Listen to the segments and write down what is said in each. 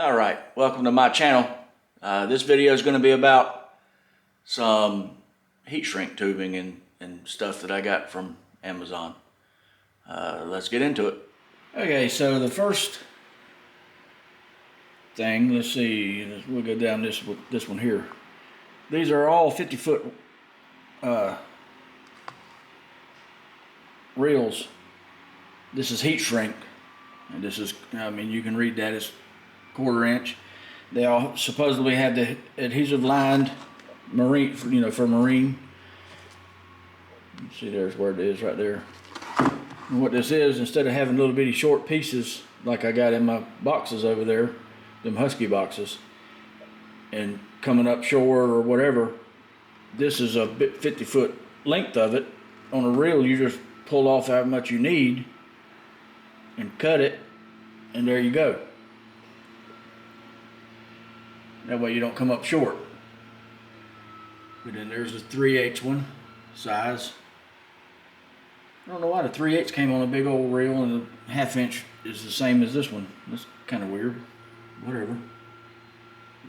Alright, welcome to my channel. This video is going to be about some heat shrink tubing and stuff that I got from Amazon. Let's get into it. Okay, so the first thing, let's see, we'll go down this one here. These are all 50-foot reels. This is heat shrink, and this is, I mean, you can read that, it's 1/4 inch. They all supposedly have the adhesive lined marine, for marine. See, there's where it is right there. And what this is, instead of having little bitty short pieces like I got in my boxes over there, them Husky boxes, and coming up short or whatever, this is a 50-foot length of it. On a reel, you just pull off how much you need and cut it, and there you go. That way you don't come up short. But then there's the 3/8 one size. I don't know why the 3/8 came on a big old reel and the 1/2 inch is the same as this one. That's kind of weird. Whatever.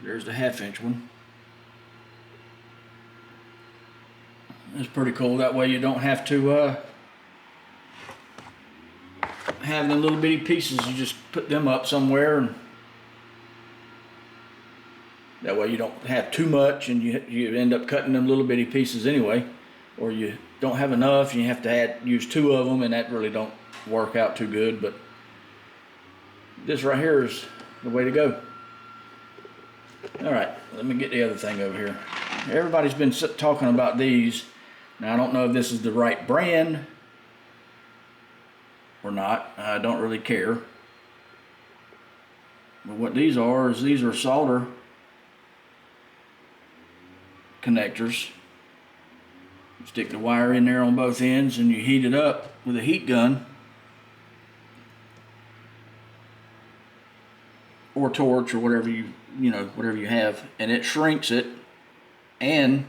There's the 1/2 inch one. That's pretty cool. That way you don't have to have the little bitty pieces. You just put them up somewhere, and that way you don't have too much and you end up cutting them little bitty pieces anyway, or you don't have enough and you have to use 2 of them, and that really don't work out too good. But this right here is the way to go. Alright, let me get the other thing over here. Everybody's been talking about these. Now I don't know if this is the right brand or not. I don't really care. But what these are is these are solder connectors. You stick the wire in there on both ends and you heat it up with a heat gun or torch or whatever whatever you have, and it shrinks it and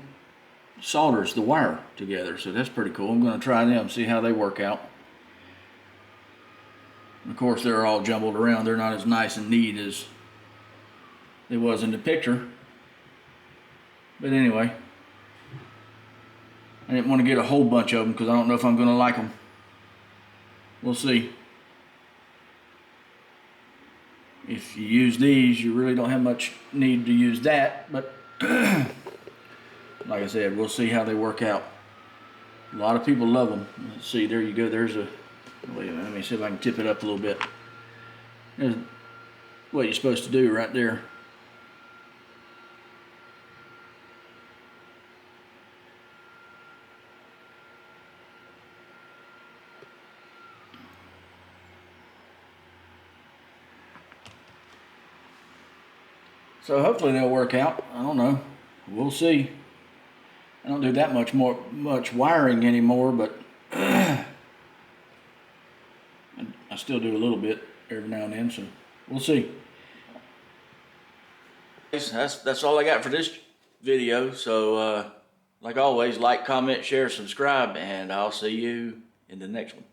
solders the wire together. So that's pretty cool. I'm going to try them, see how they work out. Of course, they're all jumbled around. They're not as nice and neat as it was in the picture. But anyway, I didn't want to get a whole bunch of them because I don't know if I'm going to like them. We'll see. If you use these, you really don't have much need to use that. But like I said, we'll see how they work out. A lot of people love them. Let's see, there you go. There's a, wait a minute, let me see if I can tip it up a little bit. There's what you're supposed to do right there. So hopefully they'll work out. I don't know. We'll see. I don't do that much wiring anymore, but I still do a little bit every now and then, so we'll see. That's all I got for this video. So like always, like, comment, share, subscribe, and I'll see you in the next one.